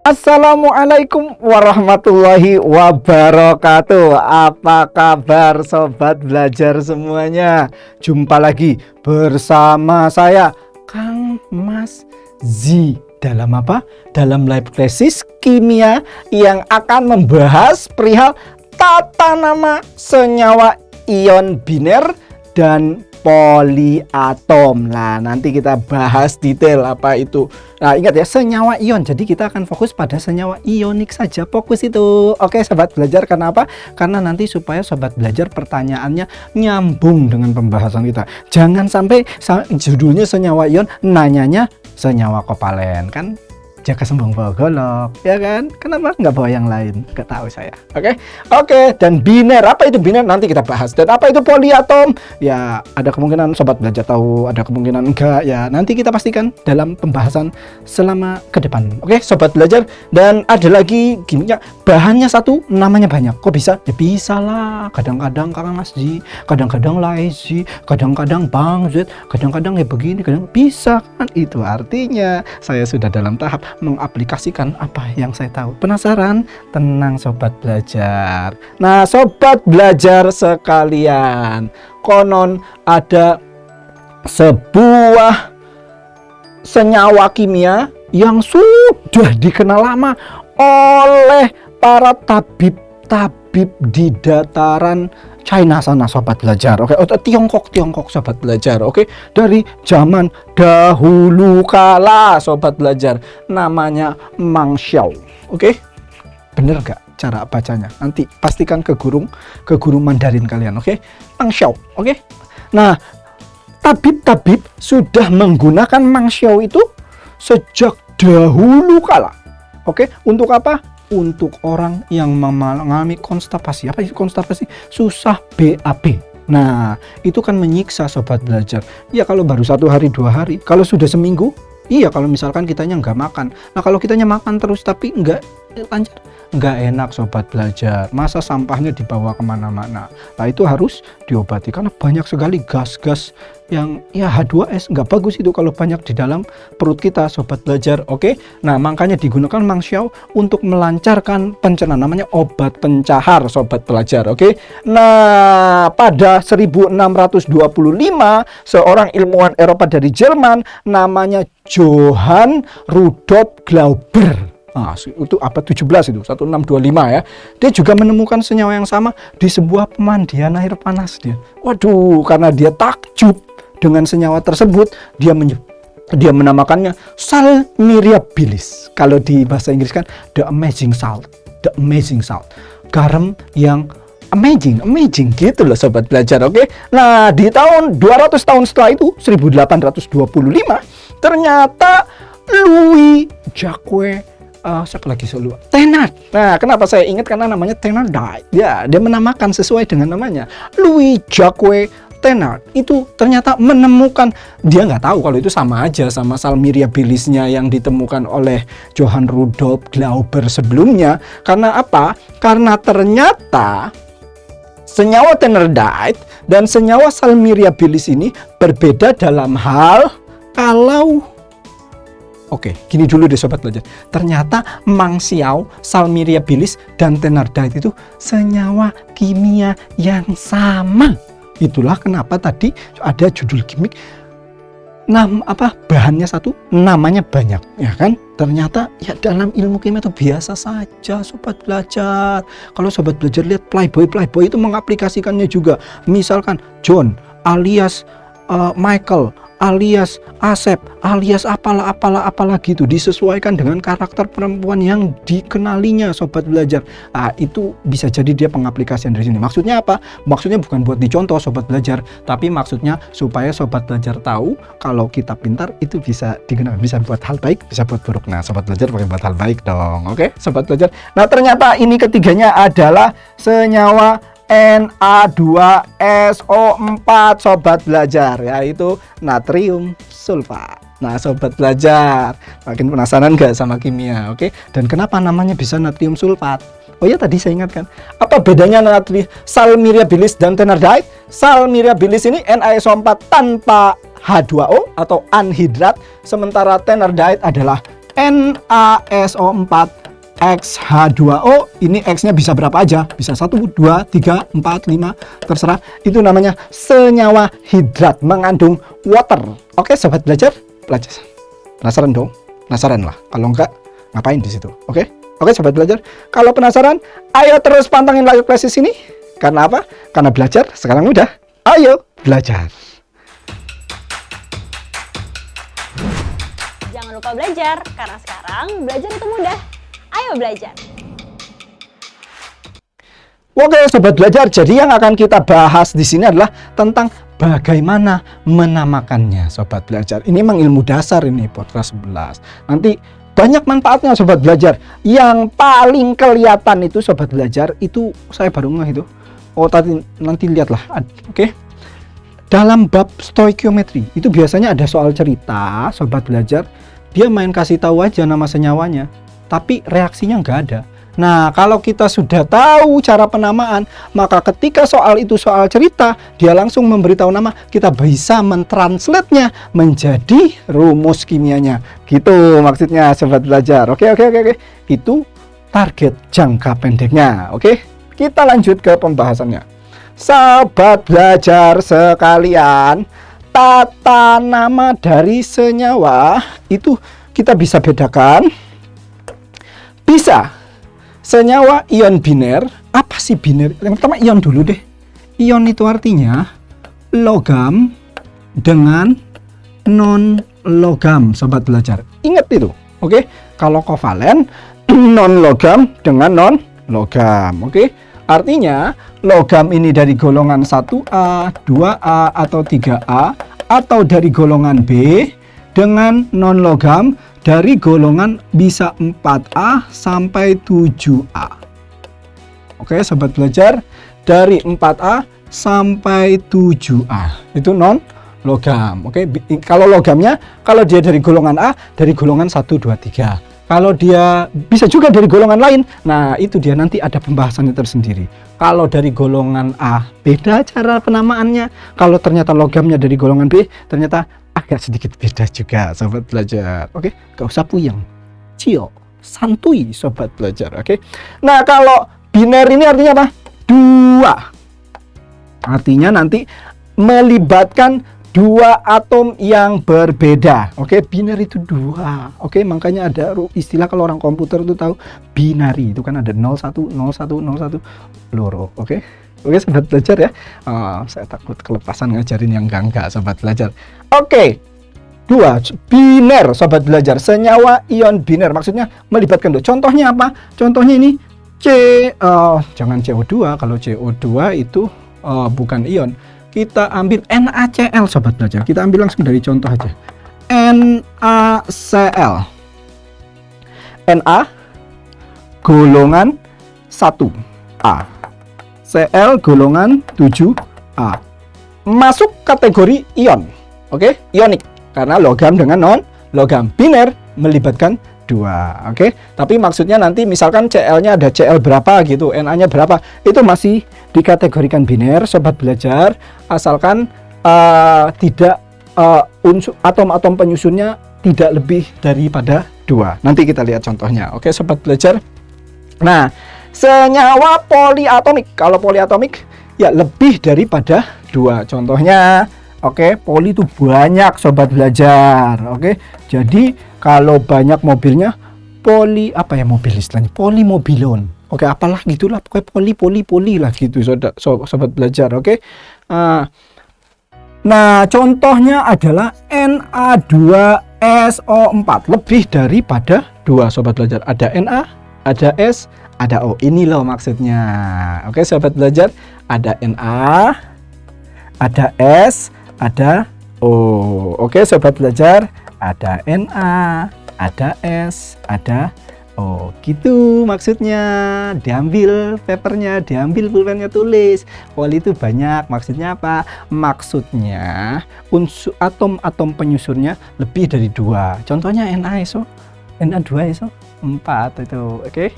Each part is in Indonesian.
Assalamualaikum warahmatullahi wabarakatuh. Apa kabar sobat belajar semuanya? Jumpa lagi bersama saya Kang Mas Z. Dalam apa? Dalam live tesis kimia yang akan membahas perihal tata nama senyawa ion biner dan poliatom. Nah, nanti kita bahas detail apa itu. Nah, ingat ya, senyawa ion. Jadi kita akan fokus pada senyawa ionik saja. Fokus itu. Oke, sobat belajar. Karena apa? Karena nanti supaya sobat belajar pertanyaannya nyambung dengan pembahasan kita. Jangan sampai judulnya senyawa ion, nanyanya senyawa kovalen. Kan jaga sembung bawa golok, ya kan? Kenapa nggak bawa yang lain? Nggak tahu saya. Oke. Dan biner, apa itu biner? Nanti kita bahas. Dan apa itu poliatom? Ya, ada kemungkinan sobat belajar tahu, ada kemungkinan enggak. Ya, nanti kita pastikan dalam pembahasan selama ke depan. Oke, sobat belajar. Dan ada lagi gini ya, bahannya satu, namanya banyak. Kok bisa? Ya bisa lah. Kadang-kadang Kang Mas Ji, kadang-kadang Lazy, kadang-kadang Bang Z, kadang-kadang ya begini, kadang bisa kan? Itu artinya saya sudah dalam tahap mengaplikasikan apa yang saya tahu. Penasaran? Tenang sobat belajar. Nah, sobat belajar sekalian, konon ada sebuah senyawa kimia yang sudah dikenal lama oleh para tabib di dataran China sana sobat belajar. Tiongkok sobat belajar. Dari zaman dahulu kala sobat belajar, namanya Meng Xiao. Bener gak cara bacanya? Nanti pastikan ke guru Mandarin kalian. Meng Xiao. Nah, tabib sudah menggunakan Meng Xiao itu sejak dahulu kala. Untuk apa? Untuk orang yang mengalami konstipasi. Apa itu konstipasi? Susah BAB. Nah, itu kan menyiksa sobat belajar. Ya kalau baru 1 hari 2 hari, kalau sudah seminggu, iya kalau misalkan kitanya nggak makan. Nah kalau kitanya makan terus tapi nggak lancar, nggak enak sobat belajar. Masa sampahnya dibawa kemana-mana. Nah itu harus diobati karena banyak sekali gas-gas yang ya H2S, nggak bagus itu kalau banyak di dalam perut kita sobat belajar. Nah makanya digunakan Meng Xiao untuk melancarkan pencernaan, namanya obat pencahar sobat belajar. Nah pada 1625 seorang ilmuwan Eropa dari Jerman namanya Johann Rudolf Glauber, itu abad 17 itu 1625 ya. Dia juga menemukan senyawa yang sama di sebuah pemandian air panas dia. Waduh, karena dia takjub dengan senyawa tersebut, dia menamakannya sal miriabilis. Kalau di bahasa Inggris kan the amazing salt. Garam yang amazing gitu loh sobat belajar. Nah, di tahun 200 tahun setelah itu, 1825, ternyata Louis Jacques Thénard. Nah, kenapa saya ingat? Karena namanya Thénardite. Ya, dia menamakan sesuai dengan namanya. Louis Jacques Thénard itu ternyata menemukan, dia nggak tahu kalau itu sama aja sama sal miriabilisnya yang ditemukan oleh Johann Rudolf Glauber sebelumnya. Karena apa? Karena ternyata senyawa Thénardite dan senyawa sal miriabilis ini berbeda dalam hal kalau gini dulu deh sobat belajar. Ternyata Meng Xiao, sal miriabilis dan Thénardite itu senyawa kimia yang sama. Itulah kenapa tadi ada judul gimmick. Bahannya satu, namanya banyak, ya kan? Ternyata ya dalam ilmu kimia itu biasa saja sobat belajar. Kalau sobat belajar lihat Playboy itu mengaplikasikannya juga. Misalkan John alias Michael alias Asep alias apalah gitu, disesuaikan dengan karakter perempuan yang dikenalinya sobat belajar. Itu bisa jadi dia pengaplikasian dari sini. Maksudnya apa? Maksudnya bukan buat dicontoh sobat belajar, tapi maksudnya supaya sobat belajar tahu kalau kita pintar itu bisa digunakan, bisa buat hal baik, bisa buat buruk. Nah sobat belajar pakai buat hal baik dong. Sobat belajar. Nah ternyata ini ketiganya adalah senyawa Na2SO4 sobat belajar, yaitu natrium sulfat. Nah sobat belajar, makin penasaran nggak sama kimia? Dan kenapa namanya bisa natrium sulfat? Oh ya tadi saya ingatkan, apa bedanya natrium sal miriabilis dan Thénardite? Sal miriabilis ini NaSO4 tanpa H2O atau anhidrat, sementara Thénardite adalah NaSO4 XH2O, ini X-nya bisa berapa aja, bisa 1, 2, 3, 4, 5, terserah. Itu namanya senyawa hidrat mengandung water. Oke, sobat belajar, penasaran dong? Penasaran lah, kalau enggak ngapain di situ? Oke, sobat belajar, kalau penasaran, ayo terus pantengin Layar Klassis ini. Karena apa? Karena belajar sekarang mudah. Ayo belajar. Jangan lupa belajar, karena sekarang belajar itu mudah. Ayo belajar. Oke, sobat belajar, jadi yang akan kita bahas di sini adalah tentang bagaimana menamakannya, sobat belajar. Ini memang ilmu dasar ini, podcast 11. Nanti banyak manfaatnya, sobat belajar. Yang paling kelihatan itu, sobat belajar, itu saya baru ngeh itu. Oh, tadi nanti lihatlah. Oke. Dalam bab stoikiometri, itu biasanya ada soal cerita, sobat belajar. Dia main kasih tahu aja nama senyawanya, tapi reaksinya nggak ada. Nah, kalau kita sudah tahu cara penamaan, maka ketika soal itu soal cerita, dia langsung memberitahu nama, kita bisa mentranslate-nya menjadi rumus kimianya. Gitu maksudnya, sobat belajar. Oke. Itu target jangka pendeknya. Oke, kita lanjut ke pembahasannya. Sobat belajar sekalian, tata nama dari senyawa itu kita bisa bedakan. Bisa senyawa ion biner. Apa sih biner? Yang pertama ion dulu deh. Ion itu artinya logam dengan non logam, sobat belajar. Ingat itu. Oke, kalau kovalen non logam dengan non logam. Oke, artinya logam ini dari golongan 1A, 2A atau 3A, atau dari golongan B dengan non logam dari golongan bisa 4A sampai 7A. Oke, sobat belajar, dari 4A sampai 7A itu non logam. Oke, kalau logamnya, kalau dia dari golongan A, dari golongan 1, 2, 3. Kalau dia bisa juga dari golongan lain, nah itu dia nanti ada pembahasannya tersendiri. Kalau dari golongan A, beda cara penamaannya. Kalau ternyata logamnya dari golongan B, ternyata agak sedikit beda juga, sobat belajar. Oke, gak usah puyeng, cio, santuy, sobat belajar. Oke, nah kalau biner ini artinya apa? Dua. Artinya nanti melibatkan dua atom yang berbeda. Oke, biner itu dua. Oke, makanya ada istilah kalau orang komputer itu tahu binary, itu kan ada 01, 01, 01, loro. Oke, sobat belajar ya. Saya takut kelepasan ngajarin yang enggak, sobat belajar. Oke, dua, biner, sobat belajar. Senyawa ion biner, maksudnya melibatkan dua. Contohnya apa? Contohnya ini jangan CO2. Kalau CO2 itu bukan ion. Kita ambil NaCl, sobat belajar. Kita ambil langsung dari contoh aja. NaCl. Na golongan 1A. Cl golongan 7A. Masuk kategori ion. Oke, ionik. Karena logam dengan non logam. Biner melibatkan dua. Oke, tapi maksudnya nanti misalkan Cl-nya ada Cl berapa gitu, Na-nya berapa, itu masih dikategorikan biner, sobat belajar, asalkan tidak unsur atom-atom penyusunnya tidak lebih daripada dua. Nanti kita lihat contohnya. Oke, sobat belajar. Nah, senyawa poliatomik. Kalau poliatomik ya lebih daripada dua. Contohnya, oke, poli itu banyak, sobat belajar. Oke, jadi kalau banyak mobilnya poli apa ya mobil istilahnya? Polimobilon. Oke, apalah gitulah, pokoknya poli lah gitu, sobat belajar. Oke. Nah, contohnya adalah Na2SO4, lebih daripada dua, sobat belajar. Ada Na, ada S, ada O. Ini loh maksudnya. Oke, sobat belajar, ada Na, ada S, ada O. Oke, sobat belajar, ada Na, ada S, ada O. Gitu maksudnya. Diambil papernya, diambil pulpennya, tulis. Poli itu banyak. Maksudnya apa? Maksudnya unsur atom-atom penyusunnya lebih dari dua. Contohnya NaSO, Na2SO 4 itu. Oke.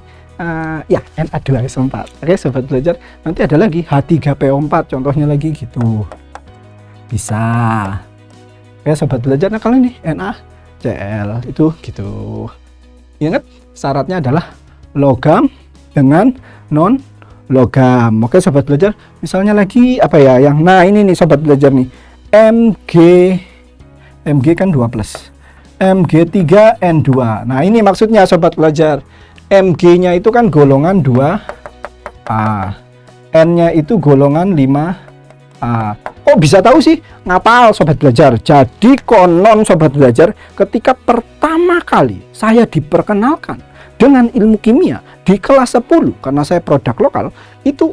Ya, Na2SO4. Oke, sobat belajar. Nanti ada lagi H3PO4, contohnya lagi gitu. Bisa. Oke, sobat belajar. Nah, kalau ini NaCl itu gitu. Ingat, syaratnya adalah logam dengan non logam. Oke sobat belajar, misalnya lagi apa ya yang nah ini nih sobat belajar nih, Mg kan 2 plus, Mg3N2. Nah ini maksudnya sobat belajar, Mg-nya itu kan golongan 2A, N-nya itu golongan 5A. Kok bisa tahu sih? Ngapal sobat belajar. Jadi konon sobat belajar, ketika pertama kali saya diperkenalkan dengan ilmu kimia di kelas 10, karena saya produk lokal, itu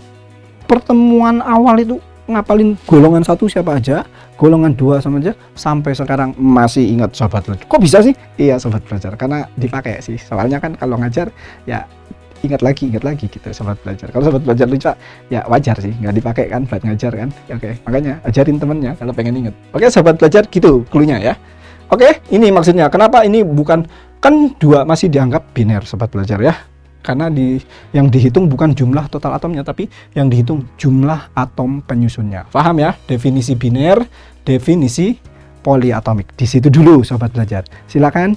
pertemuan awal itu ngapalin golongan 1 siapa aja, golongan 2 sama aja, sampai sekarang masih ingat sobat belajar. Kok bisa sih? Iya sobat belajar, karena dipakai sih. Soalnya kan kalau ngajar ya ingat lagi gitu sobat belajar. Kalau sobat belajar lupa ya wajar sih, nggak dipakai kan buat ngajar kan. Oke, makanya ajarin temennya kalau pengen inget. Oke sobat belajar, gitu cluenya ya. Oke, ini maksudnya kenapa ini bukan, kan 2 masih dianggap biner sobat belajar ya, karena yang dihitung bukan jumlah total atomnya, tapi yang dihitung jumlah atom penyusunnya. Paham ya? Definisi biner, definisi poliatomik di situ dulu sobat belajar. Silakan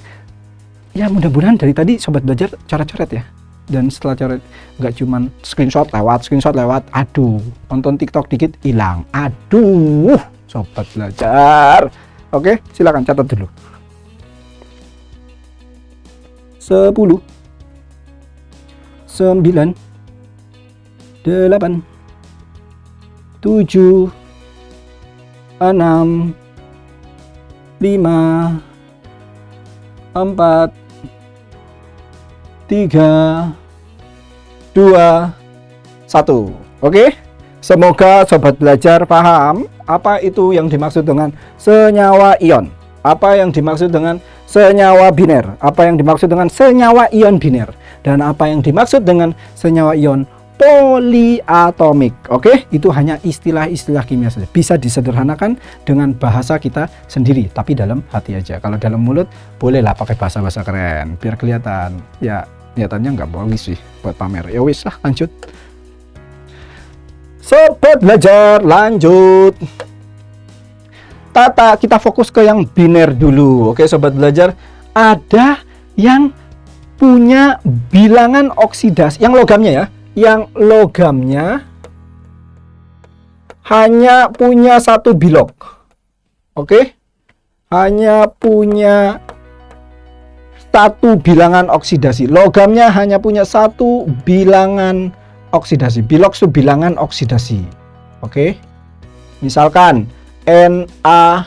ya, mudah-mudahan dari tadi sobat belajar coret-coret ya. Dan setelah coret nggak cuman screenshot lewat, aduh nonton TikTok dikit hilang, aduh sobat belajar. Oke, silakan catat dulu. 10 9 8 7 6 5 4 3 2 1. Oke, semoga sobat belajar paham apa itu yang dimaksud dengan senyawa ion, apa yang dimaksud dengan senyawa biner, apa yang dimaksud dengan senyawa ion biner, dan apa yang dimaksud dengan senyawa ion poliatomik. Oke, itu hanya istilah-istilah kimia saja, bisa disederhanakan dengan bahasa kita sendiri, tapi dalam hati aja. Kalau dalam mulut bolehlah pakai bahasa-bahasa keren biar kelihatan. Ya kelihatannya nggak bagus sih buat pamer. Ya wis lah, lanjut sobat belajar, lanjut. Kita fokus ke yang biner dulu. Oke sobat belajar, ada yang punya bilangan oksidasi, yang logamnya ya, yang logamnya hanya punya 1 bilog. Oke, hanya punya 1 bilangan oksidasi. Logamnya hanya punya 1 bilangan oksidasi. Bilog itu bilangan oksidasi. Oke, misalkan Na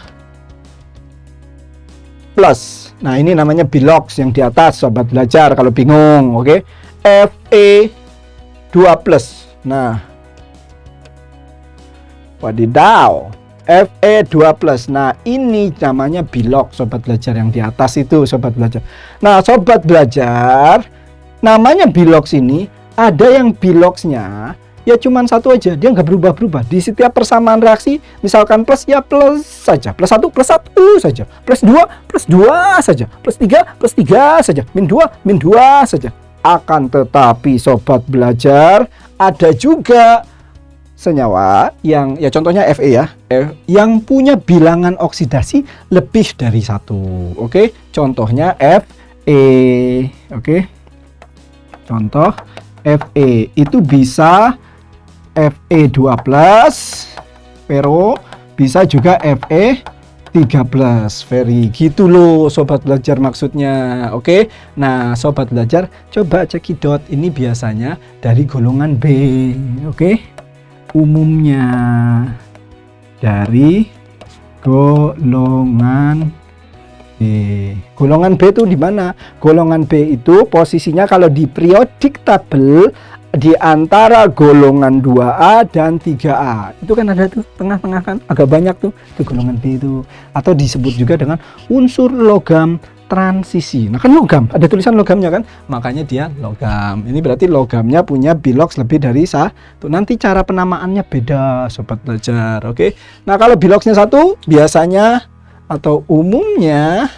plus. Nah ini namanya bilog yang di atas sobat belajar kalau bingung. Oke, Fe 2 plus. Nah wadidaw, Fe2+. Nah, ini namanya bilog sobat belajar yang di atas itu sobat belajar. Nah, sobat belajar, namanya bilog ini ada yang bilognya ya cuman 1 aja, dia nggak berubah-berubah. Di setiap persamaan reaksi, misalkan plus ya plus saja, plus 1 saja, plus 2 saja, plus 3 saja, min 2 saja. Akan tetapi sobat belajar, ada juga senyawa yang ya contohnya Fe ya, yang punya bilangan oksidasi lebih dari 1. Oke, contohnya Fe. Oke, contoh Fe itu bisa Fe2+, pero bisa juga Fe3+, very gitu loh sobat belajar maksudnya. Oke, nah sobat belajar coba cekidot, ini biasanya dari golongan B. Oke, umumnya dari golongan B. Golongan B itu di mana? Golongan B itu posisinya kalau di periodic table di antara golongan 2A dan 3A. Itu kan ada tuh tengah-tengah kan, agak banyak tuh, itu golongan B itu. Atau disebut juga dengan unsur logam transisi. Nah kan logam, ada tulisan logamnya kan, makanya dia logam. Ini berarti logamnya punya bilogs lebih dari 1. Nanti cara penamaannya beda sobat belajar. Oke, nah kalau bilogsnya 1 biasanya atau umumnya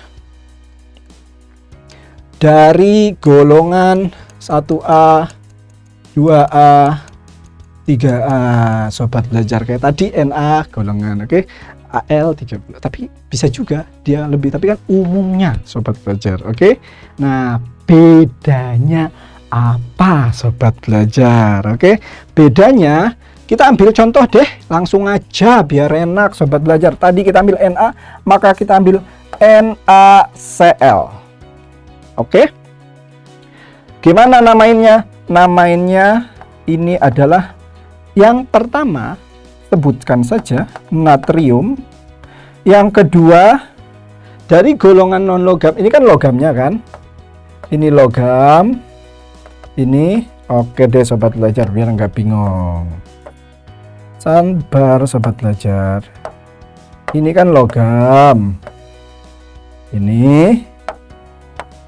dari golongan 1A, 2A, 3A sobat belajar, kayak tadi Na golongan. Oke, Al 30, tapi bisa juga dia lebih, tapi kan umumnya sobat belajar. Oke, nah bedanya apa sobat belajar? Oke, bedanya kita ambil contoh deh, langsung aja biar enak sobat belajar. Tadi kita ambil Na, maka kita ambil NaCl. Oke, gimana namainnya? Namainnya ini adalah yang pertama, sebutkan saja natrium. Yang kedua, dari golongan non logam, ini kan logamnya kan? Ini logam, ini oke deh sobat belajar biar nggak bingung. Sabar sobat belajar. Ini kan logam, ini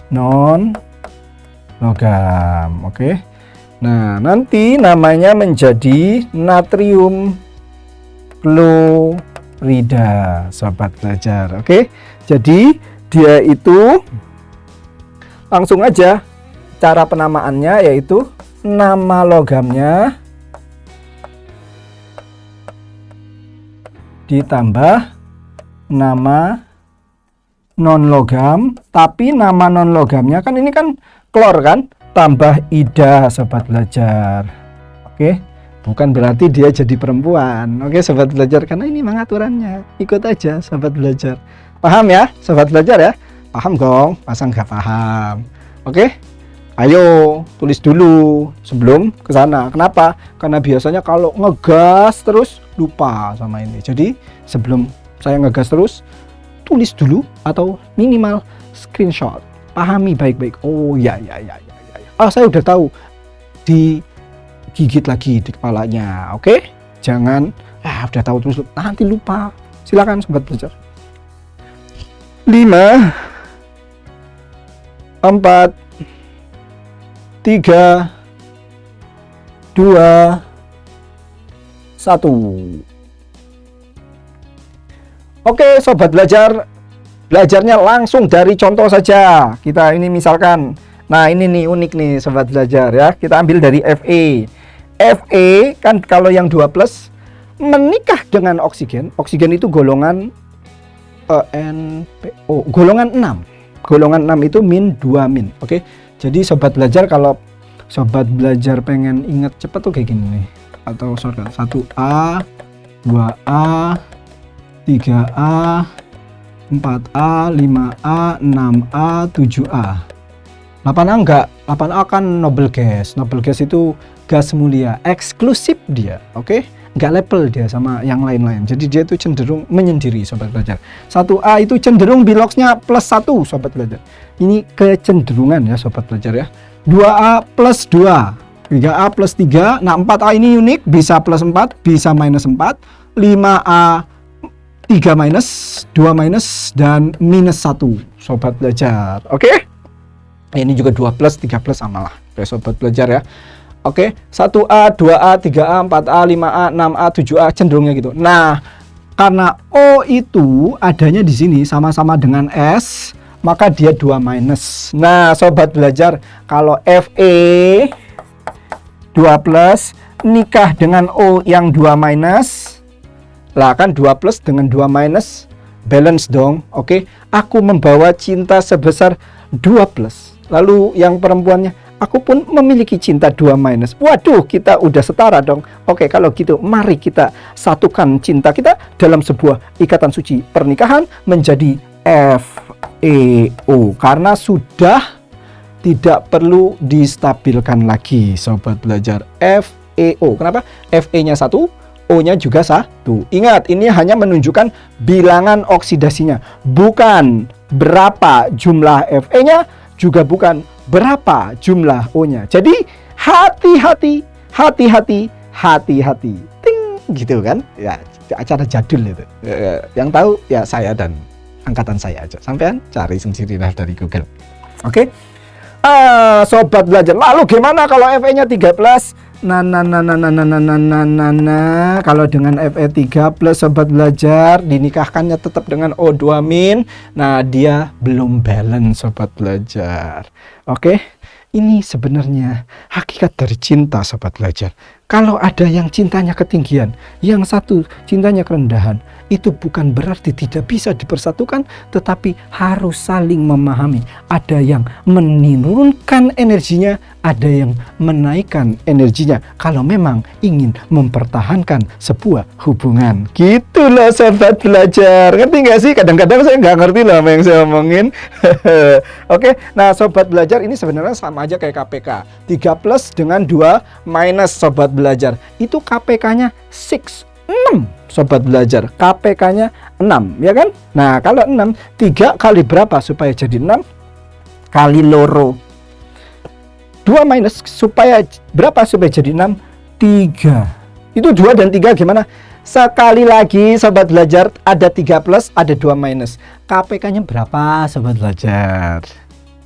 non logam, oke. Nah, nanti namanya menjadi natrium klorida sobat belajar, oke. Jadi dia itu langsung aja cara penamaannya yaitu nama logamnya ditambah nama non logam, tapi nama non logamnya kan ini kan klor kan, tambah ida sobat belajar. Oke, bukan berarti dia jadi perempuan. Oke sobat belajar, karena ini mengaturannya. Ikut aja sobat belajar. Paham ya sobat belajar ya? Paham dong, masa nggak paham? Oke, ayo tulis dulu sebelum ke sana. Kenapa? Karena biasanya kalau ngegas terus lupa sama ini. Jadi sebelum saya ngegas terus, tulis dulu atau minimal screenshot. Pahami baik-baik. Oh ya. Ah, saya udah tahu. Digigit lagi di kepalanya. Oke? Jangan udah tahu terus nanti lupa. Silakan sobat belajar. 5 4 3 2 1. Oke sobat belajar, belajarnya langsung dari contoh saja. Kita ini misalkan, nah ini nih unik nih sobat belajar ya. Kita ambil dari Fe. Fe kan kalau yang 2+ menikah dengan oksigen. Oksigen itu golongan NPO, golongan 6. Golongan 6 itu -2. Oke. Jadi sobat belajar, kalau sobat belajar pengen ingat cepat tuh kayak gini nih. Atau shortcut 1A, 2A, 3A, 4A, 5A, 6A, 7A. 8A enggak, 8A kan noble gas. Noble gas itu gas mulia, eksklusif dia, oke? Enggak label dia sama yang lain-lain. Jadi dia itu cenderung menyendiri sobat belajar. 1A itu cenderung biloxnya +1 sobat belajar. Ini kecenderungan ya sobat belajar ya. 2A +2, 3A +3. Nah 4A ini unik, bisa +4, bisa -4. 5A 3 minus, 2 minus, dan -1 sobat belajar. Oke? Ini juga 2+, 3+ sama lah. Oke sobat belajar ya. Oke, 1A, 2A, 3A, 4A, 5A, 6A, 7A cenderungnya gitu. Nah, karena O itu adanya di sini sama-sama dengan S, maka dia 2 minus. Nah, sobat belajar, kalau Fe 2+ nikah dengan O yang 2 minus, lah kan 2+ dengan 2 minus balance dong. Oke, aku membawa cinta sebesar 2+. Lalu yang perempuannya, aku pun memiliki cinta 2 minus. Waduh, kita udah setara dong. Oke, kalau gitu mari kita satukan cinta kita dalam sebuah ikatan suci pernikahan menjadi FeO. Karena sudah tidak perlu distabilkan lagi sobat belajar. FeO. Kenapa? Fe-nya 1, O-nya juga 1. Ingat, ini hanya menunjukkan bilangan oksidasinya, bukan berapa jumlah Fe-nya, juga bukan berapa jumlah O-nya. Jadi hati-hati. Ting, gitu kan? Ya, acara jadul itu. Yang tahu ya saya dan angkatan saya aja. Sampean cari sendirilah dari Google. Oke? Sobat belajar. Lalu gimana kalau Fe-nya 13? Kalau dengan Fe 3+ sobat belajar, dinikahkannya tetap dengan O2-. Nah, dia belum balance sobat belajar. Oke, ini sebenarnya hakikat dari cinta sobat belajar. Kalau ada yang cintanya ketinggian, yang satu cintanya kerendahan, itu bukan berarti tidak bisa dipersatukan, tetapi harus saling memahami. Ada yang menurunkan energinya, ada yang menaikkan energinya kalau memang ingin mempertahankan sebuah hubungan. Gitu loh sobat belajar. Ngerti nggak sih? Kadang-kadang saya nggak ngerti loh apa yang saya omongin. Oke, nah sobat belajar, ini sebenarnya sama aja kayak KPK. 3 plus dengan 2 minus sobat belajar. Itu KPK-nya 6 sobat belajar. KPK-nya 6, ya kan? Nah, kalau 6, 3 kali berapa supaya jadi 6? Kali loro. 2 minus supaya berapa supaya jadi 6? 3. Itu 2 dan 3 gimana? Sekali lagi sobat belajar, ada 3 plus, ada 2 minus. KPK-nya berapa sobat belajar?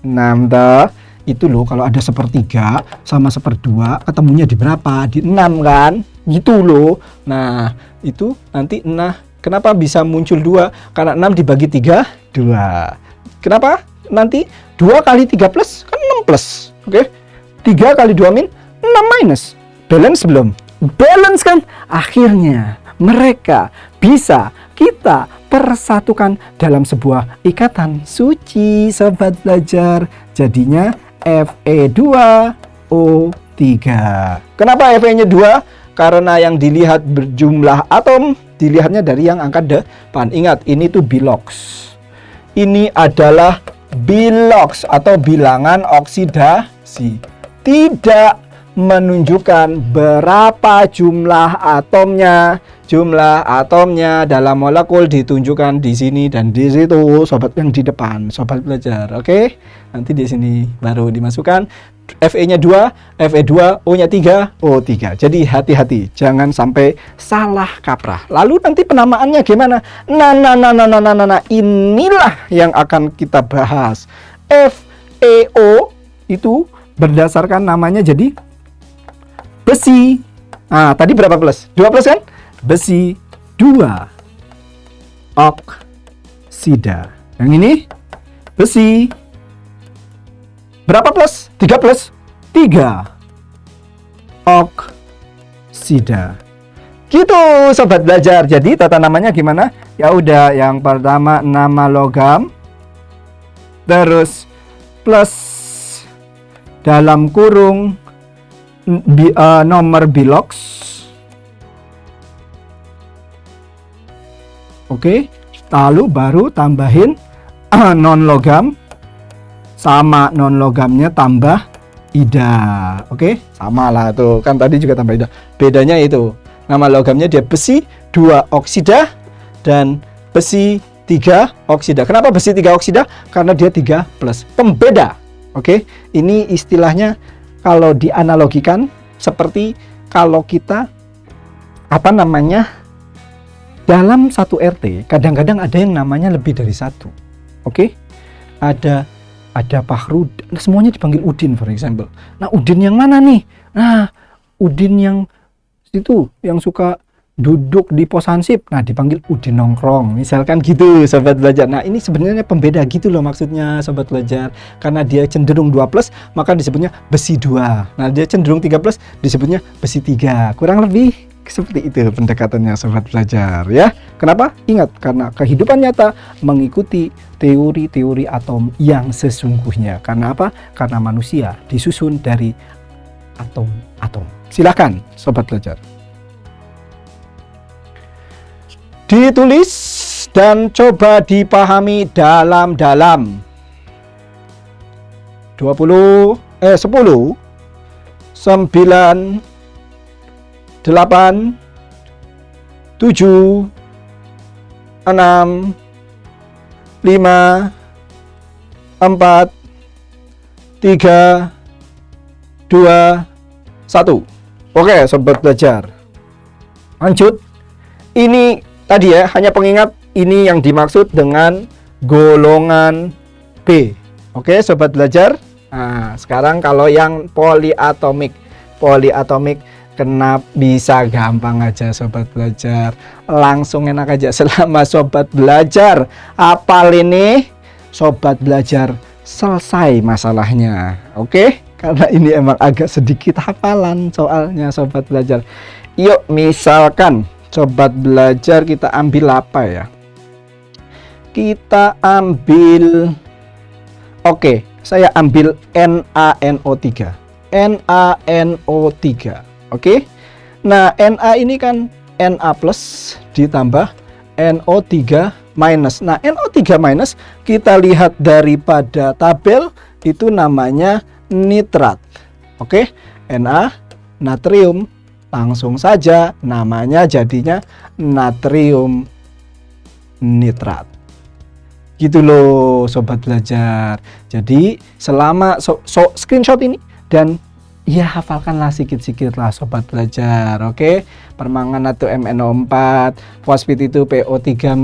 6 toh. Itu loh, kalau ada 1/3 sama 1/2 ketemunya di berapa? Di 6 kan? Gitu loh. Nah, itu nanti kenapa bisa muncul 2? Karena 6 dibagi 3, 2. Kenapa? Nanti 2 kali 3 plus kan 6 plus. Oke? 3 kali 2 min 6 minus. Balance belum? Balance kan? Akhirnya mereka bisa kita persatukan dalam sebuah ikatan suci sobat belajar. Jadinya Fe2O3. Kenapa Fe-nya 2? Karena yang dilihat berjumlah atom dilihatnya dari yang angka depan. Ingat, ini tuh bilox. Ini adalah bilox atau bilangan oksidasi. Tidak menunjukkan berapa jumlah atomnya. Jumlah atomnya dalam molekul ditunjukkan di sini dan di situ, sobat yang di depan, sobat belajar. Oke? Nanti di sini baru dimasukkan Fe-nya 2, Fe2, O-nya 3, O3. Jadi hati-hati, jangan sampai salah kaprah. Lalu nanti penamaannya gimana? Nah, inilah yang akan kita bahas. FeO itu berdasarkan namanya jadi besi. Nah, tadi berapa plus? 2 plus kan? Besi 2 oksida. Yang ini besi berapa plus? 3 plus 3 oksida. Gitu sobat belajar. Jadi tata namanya gimana? Ya udah, yang pertama nama logam, terus plus dalam kurung nomor bilox. Oke, lalu baru tambahin non logam, sama non logamnya tambah ida. Oke, sama lah tuh, kan tadi juga tambah ida. Bedanya itu, nama logamnya dia besi 2 oksida dan besi 3 oksida. Kenapa besi 3 oksida? Karena dia 3 plus. Pembeda. Oke, ini istilahnya kalau dianalogikan seperti kalau kita dalam satu RT kadang-kadang ada yang namanya lebih dari satu. Oke? Ada Fahrud, semuanya dipanggil Udin for example. Nah, Udin yang mana nih? Nah, Udin yang itu yang suka duduk di pos hansip, nah dipanggil Udin nongkrong, misalkan gitu sobat belajar. Nah, ini sebenarnya pembeda gitu loh maksudnya sobat belajar. Karena dia cenderung 2 plus, maka disebutnya besi 2. Nah, dia cenderung 3 plus, disebutnya besi 3. Kurang lebih seperti itu pendekatannya sobat belajar ya. Kenapa? Ingat, karena kehidupan nyata mengikuti teori-teori atom yang sesungguhnya. Karena apa? Karena manusia disusun dari atom-atom. Silakan sobat belajar ditulis dan coba dipahami dalam-dalam. 10 9 8 7 6 5 4 3 2 1. Oke sobat belajar, lanjut. Ini tadi ya, hanya pengingat, ini yang dimaksud dengan golongan B. Oke sobat belajar. Nah, sekarang kalau yang poliatomik kenapa bisa gampang aja sobat belajar, langsung enak aja. Selama sobat belajar hafal ini, sobat belajar selesai masalahnya. Oke, karena ini emang agak sedikit hafalan soalnya sobat belajar. Yuk, misalkan Sobat belajar, kita ambil apa ya? Kita ambil, oke, saya ambil NaNO3. NaNO3. Oke. Nah, Na ini kan Na plus ditambah NO3 minus. Nah, NO3 minus kita lihat daripada tabel itu namanya nitrat. Oke. Na natrium, langsung saja namanya jadinya natrium nitrat. Gitu loh sobat belajar. Jadi selama screenshot ini dan ya hafalkanlah sikit-sikit lah sobat belajar. Oke. Permanganat itu MnO4, fosfat itu PO3-,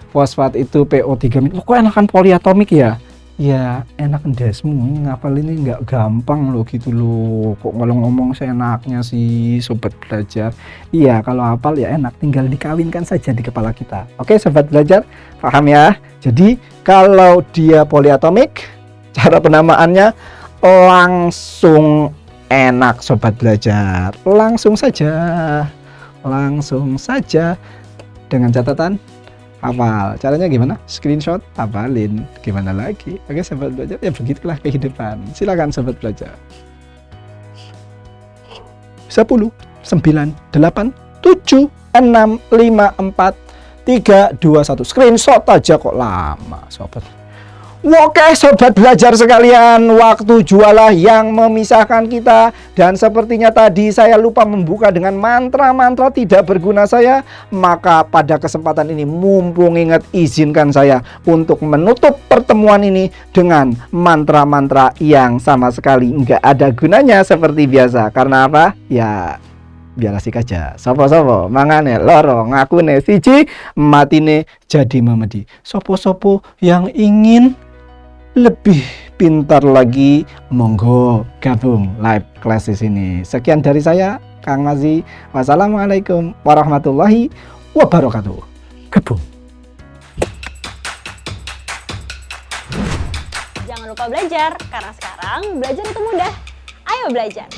fosfat itu PO3-. Kok enakan poliatomik ya? Ya enak desmu, ngapal ini nggak gampang loh gitu loh. Kok kalau ngomong seenaknya sih sobat belajar. Iya, kalau hafal ya enak, tinggal dikawinkan saja di kepala kita. Oke sobat belajar, paham ya? Jadi kalau dia poliatomik, cara penamaannya langsung enak sobat belajar. Langsung saja dengan catatan hafal. Caranya gimana? Screenshot, hafalin. Gimana lagi? Oke sobat belajar, ya begitulah kehidupan. Silakan sobat belajar. 10, 9, 8, 7, 6, 5, 4, 3, 2, 1. Screenshot aja kok lama sobat. Oke sobat belajar sekalian, waktu jualah yang memisahkan kita. Dan sepertinya tadi saya lupa membuka dengan mantra-mantra tidak berguna saya. Maka pada kesempatan ini mumpung ingat, izinkan saya untuk menutup pertemuan ini dengan mantra-mantra yang sama sekali nggak ada gunanya seperti biasa. Karena apa? Ya biar asik aja. Sopo-sopo mangane loro ngakune siji, matine jadi memedi. Sopo-sopo yang ingin lebih pintar lagi, monggo gabung live class di sini. Sekian dari saya, Kang Mazi. Wassalamualaikum warahmatullahi wabarakatuh. Gabung. Jangan lupa belajar, karena sekarang belajar itu mudah. Ayo belajar.